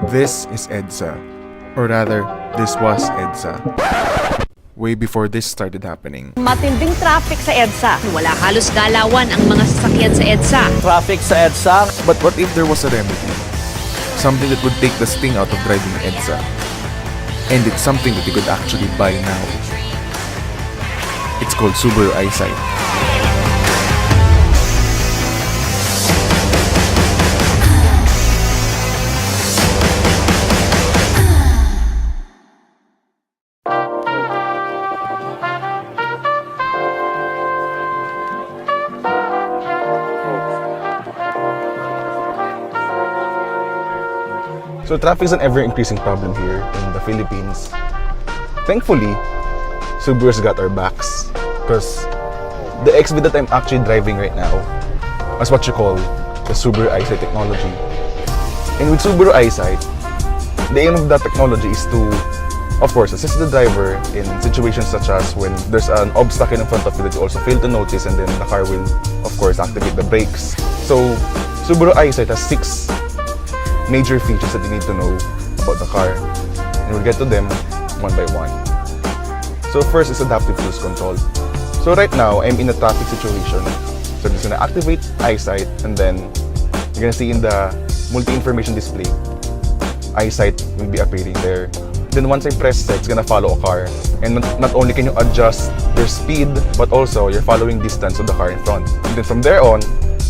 This is EDSA, or rather, this was EDSA. Way before this started happening. Matinding traffic sa EDSA. Wala halos galawan ang mga sasakyan sa EDSA. Traffic sa EDSA. But what if there was a remedy? Something that would take the sting out of driving EDSA. And it's something that you could actually buy now. It's called Subaru EyeSight. So traffic is an ever-increasing problem here in the Philippines. Thankfully, Subaru's got our backs because the XV that I'm actually driving right now is what you call the Subaru EyeSight technology. And with Subaru EyeSight, the aim of that technology is to, of course, assist the driver in situations such as when there's an obstacle in front of you that you also fail to notice, and then the car will, of course, activate the brakes. So Subaru EyeSight has 6 major features that you need to know about the car, and we'll get to them one by one. So first is adaptive cruise control. So right now, I'm in a traffic situation. So I'm just gonna activate EyeSight, and then you're gonna see in the multi-information display, EyeSight will be appearing there. Then once I press set, it's gonna follow a car. And not only can you adjust their speed, but also your following distance of the car in front. And then from there on,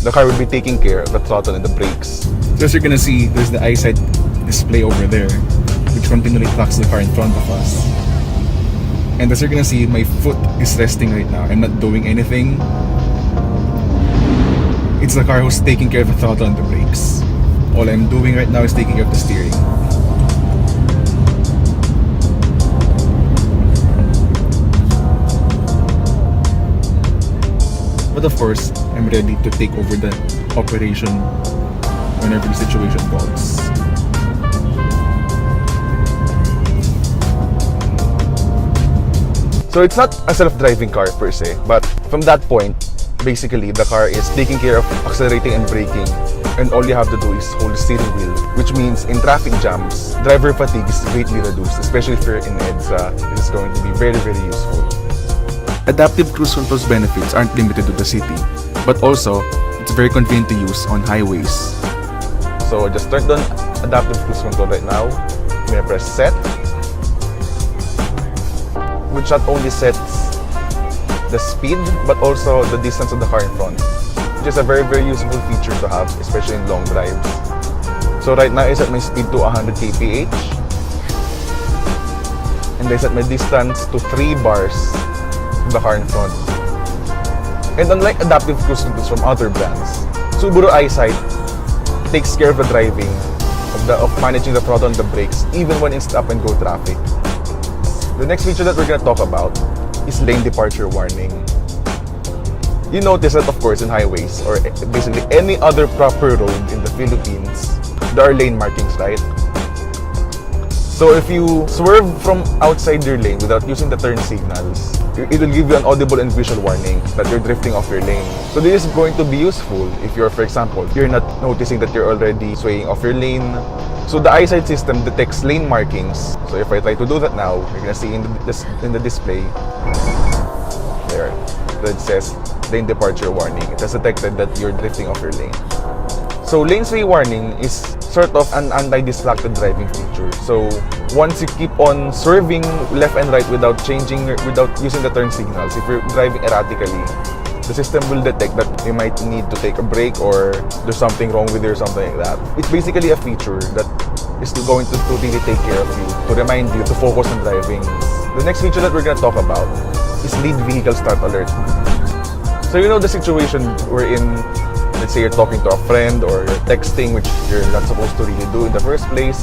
the car will be taking care of the throttle and the brakes. So as you're gonna see, there's the EyeSight display over there, which continually tracks the car in front of us. And as you're gonna see, my foot is resting right now. I'm not doing anything. It's the car who's taking care of the throttle and the brakes. All I'm doing right now is taking care of the steering. But of course, I'm ready to take over the operation whenever the situation calls. So it's not a self-driving car per se, but from that point, basically the car is taking care of accelerating and braking, and all you have to do is hold the steering wheel, which means in traffic jams, driver fatigue is greatly reduced, especially if you're in EDSA. This is going to be very, very useful. Adaptive cruise control's benefits aren't limited to the city, but also it's very convenient to use on highways. So I just turned on adaptive cruise control right now. I'm gonna press set, which not only sets the speed but also the distance of the car in front, which is a very, very useful feature to have, especially in long drives. So right now I set my speed to 100 kph, and I set my distance to 3 bars the car in front. And unlike adaptive cruise controls from other brands, Subaru EyeSight takes care of the driving, of managing the throttle and the brakes, even when in stop-and-go traffic. The next feature that we're going to talk about is lane departure warning. You notice that, of course, in highways, or basically any other proper road in the Philippines, there are lane markings, right? So if you swerve from outside your lane without using the turn signals, it will give you an audible and visual warning that you're drifting off your lane. So this is going to be useful if you're, for example, you're not noticing that you're already swaying off your lane. So the EyeSight system detects lane markings. So if I try to do that now, you're gonna see in the display there that it says lane departure warning. It has detected that you're drifting off your lane. So lane sway warning is sort of an anti-distracted driving feature. So once you keep on swerving left and right without using the turn signals, if you're driving erratically, the system will detect that you might need to take a break or there's something wrong with you or something like that. It's basically a feature that is going to really take care of you, to remind you to focus on driving. The next feature that we're going to talk about is lead vehicle start alert. So you know the situation we're in. Let's say you're talking to a friend or you're texting, which you're not supposed to really do in the first place,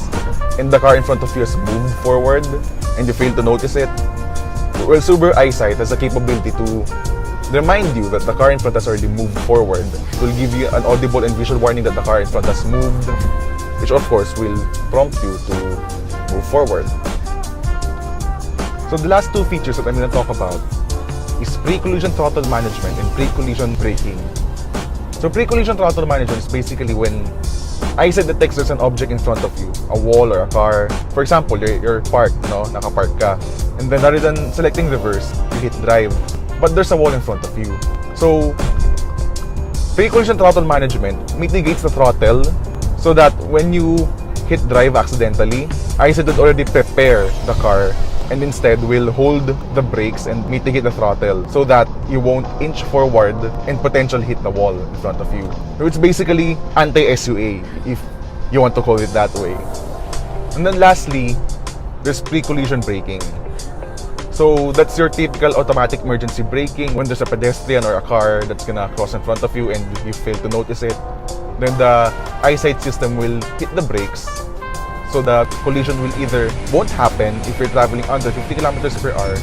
and the car in front of you has moved forward and you fail to notice it. Well, Subaru EyeSight has the capability to remind you that the car in front has already moved forward. It will give you an audible and visual warning that the car in front has moved, which of course will prompt you to move forward. So the last 2 features that I'm going to talk about is pre-collision throttle management and pre-collision braking. So pre-collision throttle management is basically when EyeSight detects there's an object in front of you, a wall or a car. For example, you're parked, no? Nakapark ka. And then rather than selecting reverse, you hit drive. But there's a wall in front of you. So pre-collision throttle management mitigates the throttle so that when you hit drive accidentally, EyeSight would already prepare the car and instead will hold the brakes and mitigate the throttle so that you won't inch forward and potentially hit the wall in front of you. So it's basically anti-SUA, if you want to call it that way. And then lastly, there's pre-collision braking. So that's your typical automatic emergency braking when there's a pedestrian or a car that's gonna cross in front of you and you fail to notice it. Then the EyeSight system will hit the brakes so the collision will either won't happen if you're traveling under 50 kilometers per hour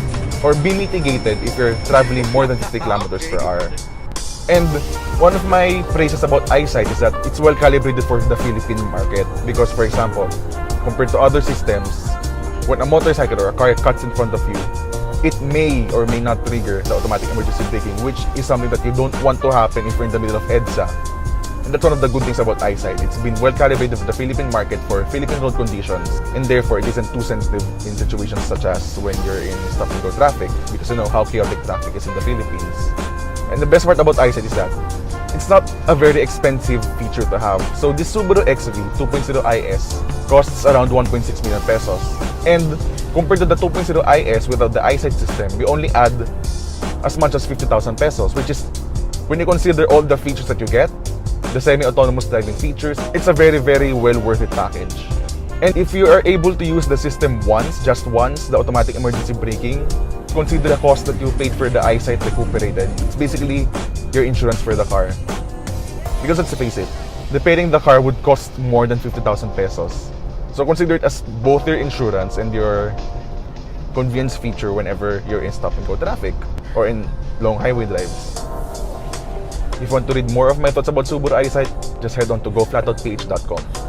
or be mitigated if you're traveling more than 50 kilometers per hour. And one of my praises about EyeSight is that it's well calibrated for the Philippine market because, for example, compared to other systems, when a motorcycle or a car cuts in front of you, it may or may not trigger the automatic emergency braking, which is something that you don't want to happen if you're in the middle of EDSA. And that's one of the good things about EyeSight. It's been well calibrated for the Philippine market for Philippine road conditions, and therefore it isn't too sensitive in situations such as when you're in stop-and-go traffic, because you know how chaotic traffic is in the Philippines. And the best part about EyeSight is that it's not a very expensive feature to have. So this Subaru XV 2.0 IS costs around 1.6 million pesos. And compared to the 2.0 IS without the EyeSight system, we only add as much as 50,000 pesos, which is, when you consider all the features that you get, the semi-autonomous driving features, it's a very, very well worth it package. And if you are able to use the system once, just once, the automatic emergency braking, consider the cost that you paid for the EyeSight recuperated. It's basically your insurance for the car. Because let's face it, repairing the car would cost more than 50,000 pesos. So consider it as both your insurance and your convenience feature whenever you're in stop-and-go traffic or in long highway drives. If you want to read more of my thoughts about Subaru EyeSight, just head on to goflatoutph.com.